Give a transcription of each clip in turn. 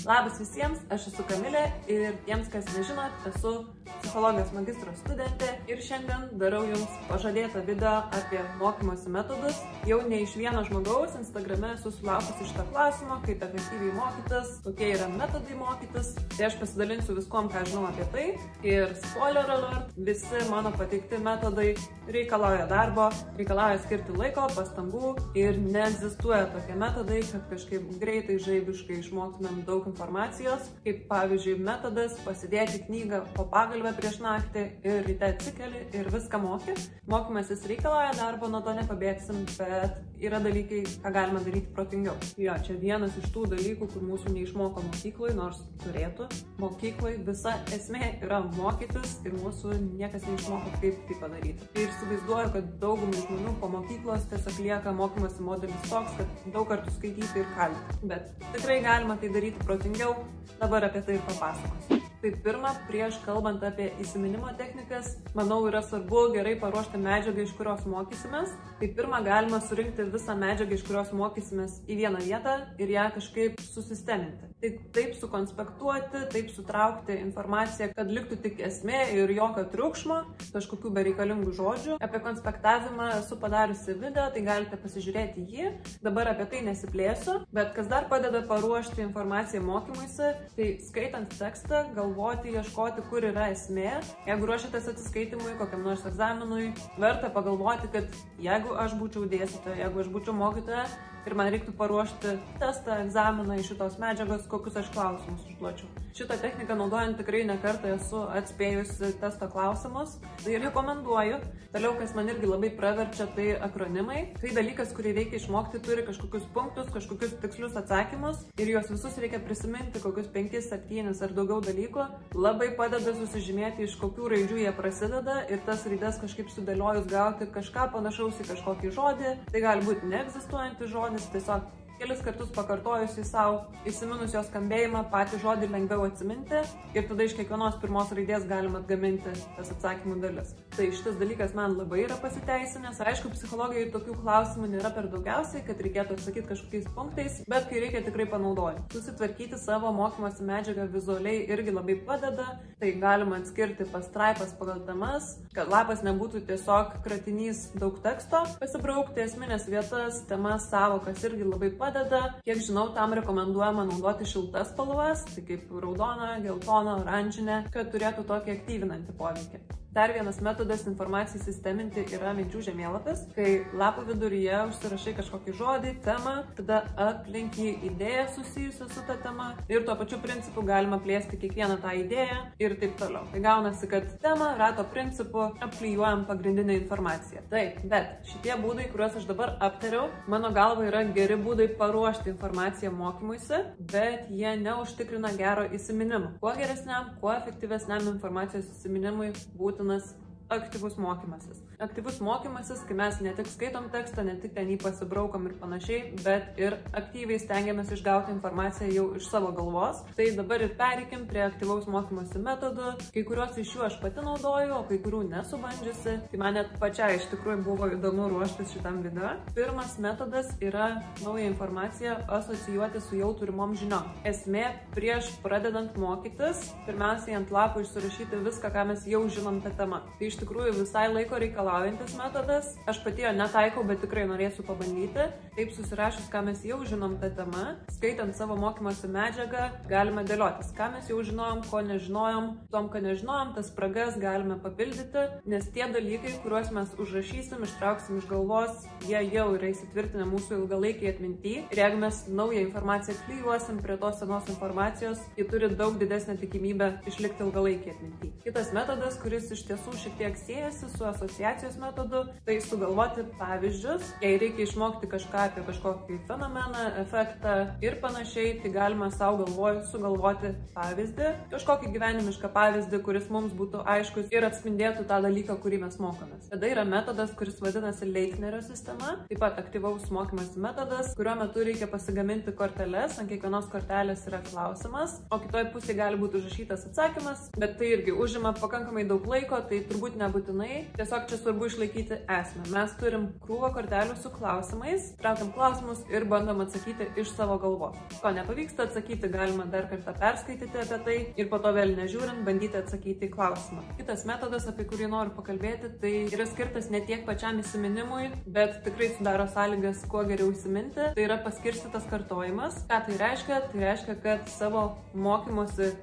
Labas visiems, aš esu Kamilė ir tiems, kas nežinot, esu psichologijos magistro studentė ir šiandien darau jums pažadėtą video apie mokymosi metodus. Jau ne iš vieno žmogaus Instagrame esu sulaukusi šitą klausimą, kaip efektyviai mokytis, kokie yra metodai mokytis. Tai aš pasidalinsiu viskom, ką žinau apie tai. Ir spoiler alert, visi mano pateikti metodai reikalauja darbo, reikalauja skirti laiko, pastangų ir neegzistuoja tokie metodai, kad kažkaip greitai, žaibiškai išmoktumėm daug informacijos, kaip pavyzdžiui metodas pasidėti knygą po pagalbę prieš naktį ir ryte atsikeli ir viską moki. Mokymasis reikalauja darbo, nuo to nepabėgsim, bet yra dalykai, ką galima daryti protingiau. Jo, čia vienas iš tų dalykų, kur mūsų neišmoko mokykloje, nors turėtų. Mokykloje visa esmė yra mokytis ir mūsų niekas neišmoko, kaip tai padaryti. Ir įsivaizduoju, kad daugumai žmonių po mokyklos tiesiog lieka mokymosi modelis toks, kad daug kartų skaityti ir kalbėti. Bet tikrai galima tai daryti protingiau, dabar apie tai ir papasakosiu. Tai pirma, prieš kalbant apie įsiminimo technikas, manau yra svarbu gerai paruošti medžiagą, iš kurios mokysimės. Tai pirma, galima surinkti visą medžiagą, iš kurios mokysimės į vieną vietą ir ją kažkaip susisteminti. Tai taip sukonspektuoti, taip sutraukti informaciją, kad liktų tik esmė ir jokio triukšmo, kažkokių bereikalingų žodžių. Apie konspektavimą esu padariusi video, tai galite pasižiūrėti jį. Dabar apie tai nesiplėsiu, bet kas dar padeda paruošti informaciją mokymuisi, tai skaitant tekstą, galvoti, ieškoti, kur yra esmė. Jeigu ruošiatės atsiskaitimui, kokiam nors egzaminui, verta pagalvoti, kad jeigu aš būčiau dėstytoja, jeigu aš būčiau mokytoja ir man reiktų paruošti testą, egzaminą iš šitos medžiagos, kokius aš klausimus užduočiau. Šitą techniką naudojant tikrai ne kartą esu atspėjusi testo klausimus, tai rekomenduoju. Toliau, kas man irgi labai praverčia, tai akronimai. Tai dalykas, kurį reikia išmokti, turi kažkokius punktus, kažkokius tikslius atsakymus ir juos visus reikia prisiminti, kokius 5, 7 ar daugiau dalykų. Labai padeda susižymėti, iš kokių raidžių jie prasideda ir tas raides kažkaip sudėliojus gauti kažką panašaus į kažkokį žodį. Tai gali būti neegzistuojantis žodis, tiesiog kelis kartus pakartojus į savo įsiminus jos skambėjimą, patį žodį lengviau atsiminti ir tada iš kiekvienos pirmos raidės galima atgaminti tas atsakymų dalis. Tai šitas dalykas man labai yra pasiteisinęs. Aišku, psichologijai tokių klausimų nėra per daugiausiai, kad reikėtų atsakyti kažkokiais punktais, bet kai reikia, tikrai panaudoju. Susitvarkyti savo mokymosi medžiagą vizualiai irgi labai padeda. Tai galima atskirti pastraipas pagal temas, kad lapas nebūtų tiesiog kratinys daug teksto, pasibraukti esminės vietas, temas, savokas irgi labai padeda. Kiek žinau, tam rekomenduojama naudoti šiltas spalvas, tai kaip raudona, geltona, oranžinė, kad turėtų tokį aktyvinantį poveikį. Dar vienas metodas informacijai sisteminti yra minčių žemėlapis, kai lapo viduryje užsirašai kažkokį žodį, temą, tada aplink jį idėją susijusią su ta tema ir tuo pačiu principu galima plėsti kiekvieną tą idėją ir taip toliau. Tai gaunasi, kad temą rato principu apklijuojam pagrindinę informaciją. Taip, bet šitie būdai, kuriuos aš dabar aptariau, mano galva yra geri būdai paruošti informaciją mokymuisi, bet jie neužtikrina gero įsiminimo. Kuo geresniam, kuo efektyvesniam informacijos įsiminimui būtina aktyvus mokymasis. Aktyvus mokymasis, kai mes ne tik skaitom tekstą, ne tik ten jį pasibraukom ir panašiai, bet ir aktyviai stengiamės išgauti informaciją jau iš savo galvos. Tai dabar ir pereikim prie aktyvaus mokymosi metodų. Kai kuriuos iš jų aš pati naudoju, o kai kurių nesu bandžiusi. Tai man net pačiai iš tikrųjų buvo įdomu ruoštis šitam video. Pirmas metodas yra naują informaciją asocijuoti su jau turimom žiniom. Esmė, prieš pradedant mokytis, pirmiausiai ant lapų išsirašyti viską, ką mes jau žinom tą temą. Tai iš tikrųjų visai laiko reikalaujantis metodas. Aš pati jo netaikau, bet tikrai norėsiu pabandyti. Taip susirašus, ką mes jau žinom tą temą, skaitant savo mokymosi medžiagą, galime dėliotis, ką mes jau žinojom, ko nežinojom. Tom, ką nežinojom, tas spragas galime papildyti, nes tie dalykai, kuriuos mes užrašysim, ištrauksim iš galvos, jie jau yra įsitvirtinę mūsų ilgalaikiai atminty. Ir jeigu mes naują informaciją klijuosim prie tos senos informacijos, ji turi daug didesnę tikimybę išlikti ilgalaikiai atminty. Kitas metodas, kuris iš tiesų šiek tiek siejasi su asociacijos metodu, tai sugalvoti pavyzdžius. Jei reikia išmokti kažką apie kažkokį fenomeną, efektą ir panašiai, tai galima savo galvoj sugalvoti pavyzdį, kažkokį gyvenimišką pavyzdį, kuris mums būtų aiškus ir atspindėtų tą dalyką, kurį mes mokomės. Tada yra metodas, kuris vadinasi Leitnerio sistema, taip pat aktyvaus mokymosi metodas, kuriuo metu reikia pasigaminti korteles, ant kiekvienos kortelės yra klausimas, o kitoj pusėje gali būti užrašytas atsakymas, bet tai irgi užima pakankamai daug laiko, tai turbūt galbūt nebūtinai, tiesiog čia svarbu išlaikyti esmę. Mes turim krūvą kortelių su klausimais, traukiam klausimus ir bandom atsakyti iš savo galvos. Ko nepavyksta atsakyti, galima dar kartą perskaityti apie tai ir po to vėl nežiūrint bandyti atsakyti į klausimą. Kitas metodas, apie kurį noriu pakalbėti, tai yra skirtas ne tiek pačiam įsiminimui, bet tikrai sudaro sąlygas kuo geriau įsiminti. Tai yra paskirstytas kartojimas. Ką tai reiškia? Tai reiškia, kad savo mokymosi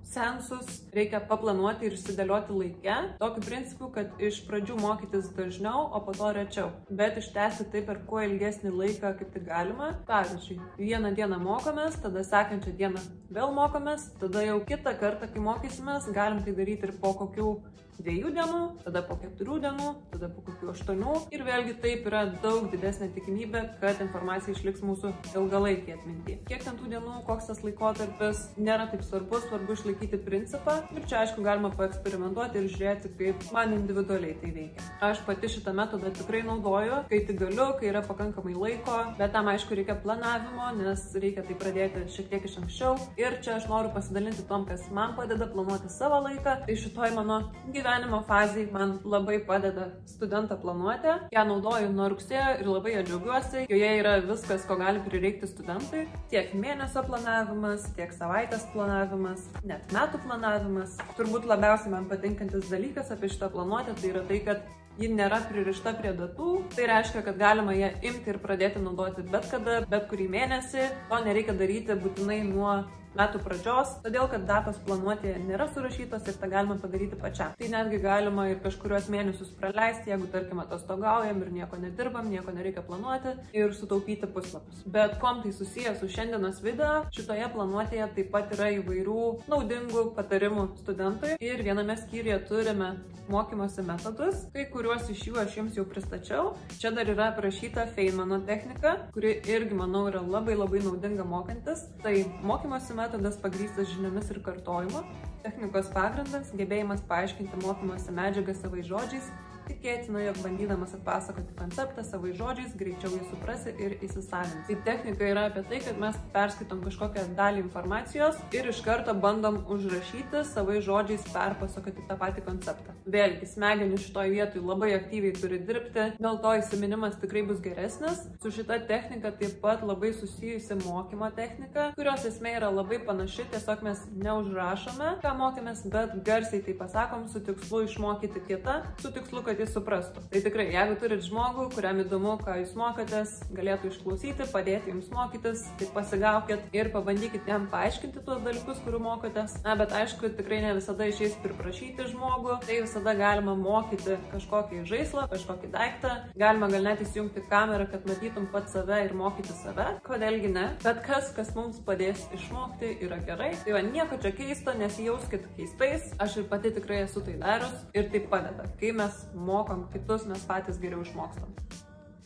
seansus reikia paplanuoti ir išsidėlioti laike, tokiu principu, kad iš pradžių mokytis dažniau, o po to rečiau, bet ištęsti tai per kuo ilgesnį laiką, kaip tai galima. Pavyzdžiui, vieną dieną mokomės, tada sekančią dieną vėl mokomės, tada jau kitą kartą, kai mokysimės, galim tai daryti ir po kokių 2 dienų, tada po 4 dienų, tada po kokių 8 ir vėlgi taip yra daug didesnė tikimybė, kad informacija išliks mūsų ilgalaikį atmintį. Kiek ten tų dienų, koks tas laikotarpis, nėra taip svarbu išlaikyti principą ir čia aišku galima paeksperimentuoti ir žiūrėti, kaip man individualiai tai veikia. Aš pati šitą metodą tikrai naudoju, kai tik galiu, kai yra pakankamai laiko, bet tam aišku reikia planavimo, nes reikia tai pradėti šiek tiek iš anksčiau ir čia aš noriu pasidalinti tom, kas man padeda planuoti savo laiką. Tai šitoj mano gyvenimo fazėje man labai padeda studentą planuoti. Ja naudoju nuo rugsėjo ir labai ją džiaugiuosi. Joje yra viskas, ko gali prireikti studentui. Tiek mėnesio planavimas, tiek savaitės planavimas, net metų planavimas. Turbūt labiausiai man patinkantis dalykas apie šitą planuotę tai yra tai, kad ji nėra pririšta prie datų. Tai reiškia, kad galima ją imti ir pradėti naudoti bet kada, bet kurį mėnesį. To nereikia daryti būtinai nuo metų pradžios, todėl kad datos planuotėje nėra surašytos ir tą galima padaryti pačiam. Tai netgi galima ir kažkuriuos mėnesius praleisti, jeigu tarkim atostogaujam ir nieko nedirbam, nieko nereikia planuoti ir sutaupyti puslapius. Bet kom tai susijęs su šiandienos video, šitoje planuotėje taip pat yra įvairių naudingų patarimų studentui ir viename skyriuje turime mokymosi metodus, kai kuriuos iš jų aš jums jau pristačiau. Čia dar yra aprašyta Feynmano technika, kuri irgi, manau, yra labai naudinga mokantis. Tai mokymosi metodas pagrįstas žiniomis ir kartojimu. Technikos pagrindas – gebėjimas paaiškinti mokymosi medžiagą savais žodžiais. Tikėtina, jog bandydamas atpasakoti konceptą savais žodžiais, greičiau jį suprasi ir įsisavinti. Tai technika yra apie tai, kad mes perskaitom kažkokią dalį informacijos ir iš karto bandom užrašyti savais žodžiais perpasakoti tą patį konceptą. Vėlgi, smegenys šitoj vietoj labai aktyviai turi dirbti, dėl to įsiminimas tikrai bus geresnis. Su šita technika taip pat labai susijusi mokymo technika, kurios esmė yra labai panaši, tiesiog mes neužrašome, ką mokėmės, bet garsiai tai pasakom su tikslu išmokyti kitą, su tikslu, kad jis suprastų. Tai tikrai, jeigu turit žmogų, kuriam įdomu, ką jūs mokotės, galėtų išklausyti, padėti jums mokytis, tai pasigaukit ir pabandykit jam paaiškinti tuos dalykus, kurių mokotės. Na, bet aišku, tikrai ne visada išeis priprašyti žmogų, tai visada galima mokyti kažkokį žaislą, kažkokį daiktą, galima gal net įsijungti kamerą, kad matytum pats save ir mokyti save, kodėlgi ne, bet kas mums padės išmokti yra gerai. Tai va, nieko čia keisto, nesijauskit keistais, aš ir pati tikrai esu tai darius ir tai padeda. Kai mes mokom kitus, mes patys geriau išmokstam.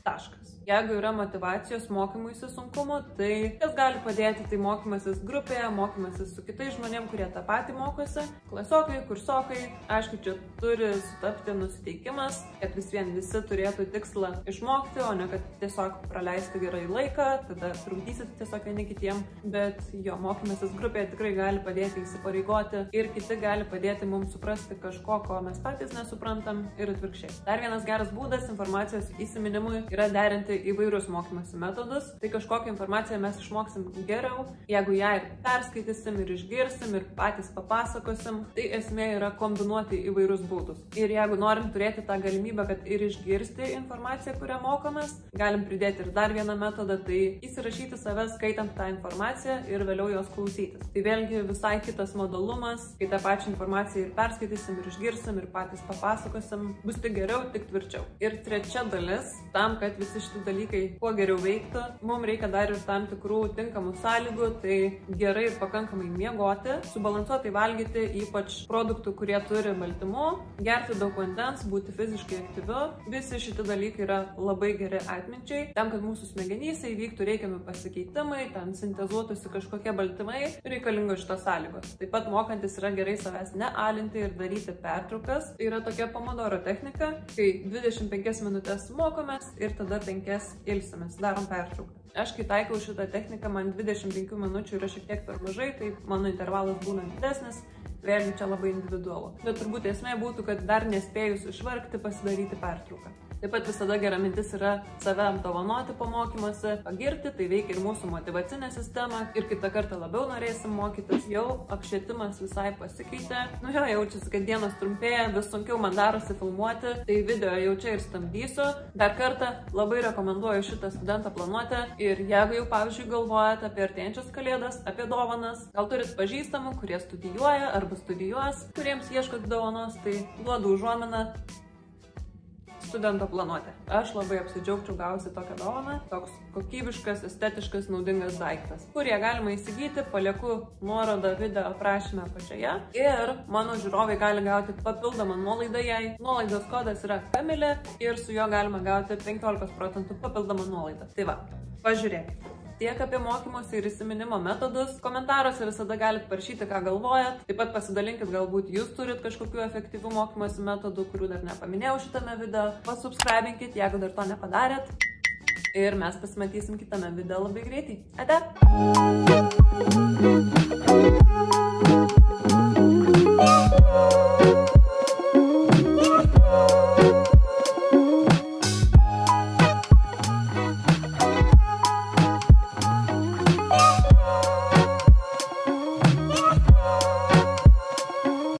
Taškas. Jeigu yra motyvacijos mokymuisi sunkumų, tai kas gali padėti, tai mokymasis grupėje, mokymasis su kitais žmonėm, kurie tą patį mokosi, klasiokai, kursiokai. Aišku, čia turi sutapti nusiteikimas, kad visi turėtų tikslą išmokti, o ne kad tiesiog praleisti gerai laiką, tada trukdysit tiesiog vieni kitiem, bet jo mokymasis grupėje tikrai gali padėti įsipareigoti ir kiti gali padėti mums suprasti kažko, ko mes patys nesuprantam ir atvirkščiai. Dar vienas geras būdas informacijos įsiminimui yra derinti įvairius mokymosi metodus. Tai kažkokią informaciją mes išmoksim geriau, jeigu ją ir perskaitysim, ir išgirsim, ir patys papasakosim. Tai esmė yra kombinuoti įvairius būdus. Ir jeigu norim turėti tą galimybę, kad ir išgirsti informaciją, kurią mokomės, galim pridėti ir dar vieną metodą, tai įsirašyti save skaitant tą informaciją ir vėliau jos klausytis. Tai vėlgi visai kitas modalumas, kai tą pačią informaciją ir perskaitysim, ir išgirsim, ir patys papasakosim, bus tik geriau, tik tvirčiau. Ir trečia dalis, tam, kad visi šitie dalykai kuo geriau veiktų, mums reikia dar ir tam tikrų tinkamų sąlygų, tai gerai ir pakankamai miegoti, subalansuotai valgyti, ypač produktų, kurie turi baltymų, gerti daug vandens, būti fiziškai aktyviu. Visi šitie dalykai yra labai geri atminčiai. Tam, kad mūsų smegenyse įvyktų reikiami pasikeitimai, ten sintezuotųsi kažkokie baltymai, reikalingos šitos sąlygos. Taip pat mokantis yra gerai savęs nealinti ir daryti pertraukas. Tai yra tokia pomodoro technika, kai 25 minutės mokomės ir tada 5 ilsimės, darom pertrauką. Aš kai taikau šitą techniką, man 25 minučių yra šiek tiek per mažai, tai mano intervalas būna didesnis vėlgi čia labai individualu. Bet turbūt esmė būtų, kad dar nespėjus išvargti, pasidaryti pertrauką. Taip pat visada gera mintis yra save apdovanoti po mokymuose, pagirti, tai veikia ir mūsų motyvacinė sistema ir kitą kartą labiau norėsim mokytis, jau apšvietimas visai pasikeitė. Nu jo, jaučiasi, kad dienos trumpėja, vis sunkiau man darosi filmuoti, tai video jau čia ir stabdysiu. Dar kartą labai rekomenduoju šitą studentą planuoti ir jeigu jau, pavyzdžiui, galvojate apie artėjančias kalėdas, apie dovanas, gal turit pažįstamų, kurie studijuoja arba studijuos, kuriems ieškot dovanos, tai duodu užuominą studento planuoti. Aš labai apsidžiaugčiau gausi tokią dovaną, toks kokybiškas, estetiškas, naudingas daiktas, kurį galima įsigyti, palieku nuorodą video aprašyme apačioje ir mano žiūrovai gali gauti papildomą nuolaidą jai. Nuolaidos kodas yra Kamilė ir su juo galima gauti 15% papildomą nuolaidą. Tai va, pažiūrėkite. Tiek apie mokymosi ir įsiminimo metodus. Komentaruose visada galite parašyti, ką galvojat. Taip pat pasidalinkit, galbūt jūs turit kažkokių efektyvių mokymosi metodų, kurių dar nepaminėjau šitame video. Pasubscribinkit, jeigu dar to nepadarėt. Ir mes pasimatysim kitame video labai greitai. Ate!